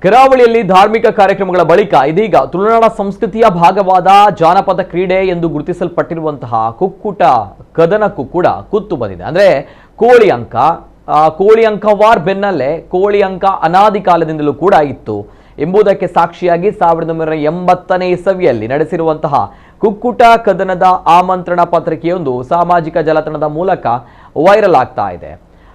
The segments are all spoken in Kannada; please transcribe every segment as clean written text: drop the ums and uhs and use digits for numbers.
ಕರಾವಳಿಯಲ್ಲಿ ಧಾರ್ಮಿಕ ಕಾರ್ಯಕ್ರಮಗಳ ಬಳಿಕ ಇದೀಗ ತುಳುನಾಡ ಸಂಸ್ಕೃತಿಯ ಭಾಗವಾದ ಜಾನಪದ ಕ್ರೀಡೆ ಎಂದು ಗುರುತಿಸಲ್ಪಟ್ಟಿರುವಂತಹ ಕುಕ್ಕುಟ ಕದನಕ್ಕೂ ಕೂಡ ಕುತ್ತು ಬಂದಿದೆ. ಅಂದ್ರೆ ಕೋಳಿ ಅಂಕವಾರ್ ಬೆನ್ನಲ್ಲೇ ಕೋಳಿ ಅಂಕ ಅನಾದಿ ಕಾಲದಿಂದಲೂ ಕೂಡ ಇತ್ತು ಎಂಬುದಕ್ಕೆ ಸಾಕ್ಷಿಯಾಗಿ 1980ನೇ ಇಸವಿಯಲ್ಲಿ ನಡೆಸಿರುವಂತಹ ಕುಕ್ಕುಟ ಕದನದ ಆಮಂತ್ರಣ ಪತ್ರಿಕೆಯೊಂದು ಸಾಮಾಜಿಕ ಜಾಲತಾಣದ ಮೂಲಕ ವೈರಲ್ ಆಗ್ತಾ ಇದೆ.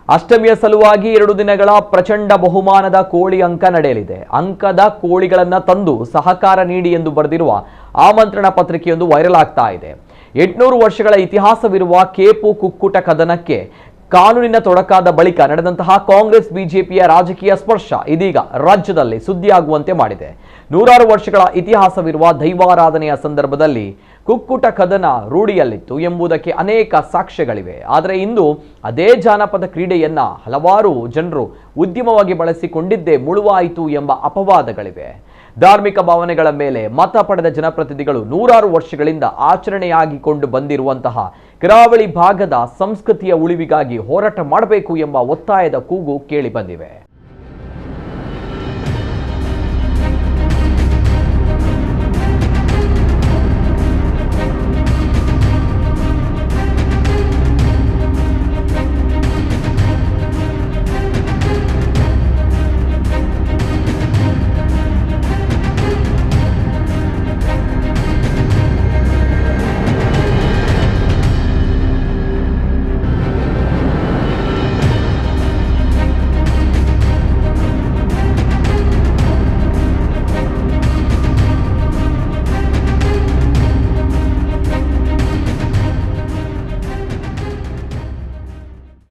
ಅಷ್ಟಮಿಯ ಸಲುವಾಗಿ 2 ದಿನಗಳ ಪ್ರಚಂಡ ಬಹುಮಾನದ ಕೋಳಿ ಅಂಕ ನಡೆಯಲಿದೆ. ಅಂಕದ ಕೋಳಿಗಳನ್ನು ತಂದು ಸಹಕಾರ ನೀಡಿ ಎಂದು ಬರೆದಿರುವ ಆಮಂತ್ರಣ ಪತ್ರಿಕೆಯೊಂದು ವೈರಲ್ ಆಗ್ತಾ ಇದೆ. 800 ವರ್ಷಗಳ ಇತಿಹಾಸವಿರುವ ಕೇಪು ಕುಕ್ಕುಟ ಕದನಕ್ಕೆ ಕಾನೂನಿನ ತೊಡಕಾದ ಬಳಿಕ ನಡೆದಂತಹ ಕಾಂಗ್ರೆಸ್ ಬಿಜೆಪಿಯ ರಾಜಕೀಯ ಸ್ಪರ್ಶ ಇದೀಗ ರಾಜ್ಯದಲ್ಲಿ ಸುದ್ದಿಯಾಗುವಂತೆ ಮಾಡಿದೆ. 100 ವರ್ಷಗಳ ಇತಿಹಾಸವಿರುವ ದೈವಾರಾಧನೆಯ ಸಂದರ್ಭದಲ್ಲಿ ಕುಕ್ಕುಟ ಕದನ ರೂಢಿಯಲ್ಲಿತ್ತು ಎಂಬುದಕ್ಕೆ ಅನೇಕ ಸಾಕ್ಷ್ಯಗಳಿವೆ. ಆದರೆ ಇಂದು ಅದೇ ಜಾನಪದ ಕ್ರೀಡೆಯನ್ನ ಹಲವಾರು ಜನರು ಉದ್ಯಮವಾಗಿ ಬಳಸಿಕೊಂಡಿದ್ದೇ ಮುಳುವಾಯಿತು ಎಂಬ ಅಪವಾದಗಳಿವೆ. ಧಾರ್ಮಿಕ ಭಾವನೆಗಳ ಮೇಲೆ ಮತ ಪಡೆದ ಜನಪ್ರತಿನಿಧಿಗಳು 100 ವರ್ಷಗಳಿಂದ ಆಚರಣೆಯಾಗಿಕೊಂಡು ಬಂದಿರುವಂತಹ ಕರಾವಳಿ ಭಾಗದ ಸಂಸ್ಕೃತಿಯ ಉಳಿವಿಗಾಗಿ ಹೋರಾಟ ಮಾಡಬೇಕು ಎಂಬ ಒತ್ತಾಯದ ಕೂಗು ಕೇಳಿ ಬಂದಿವೆ.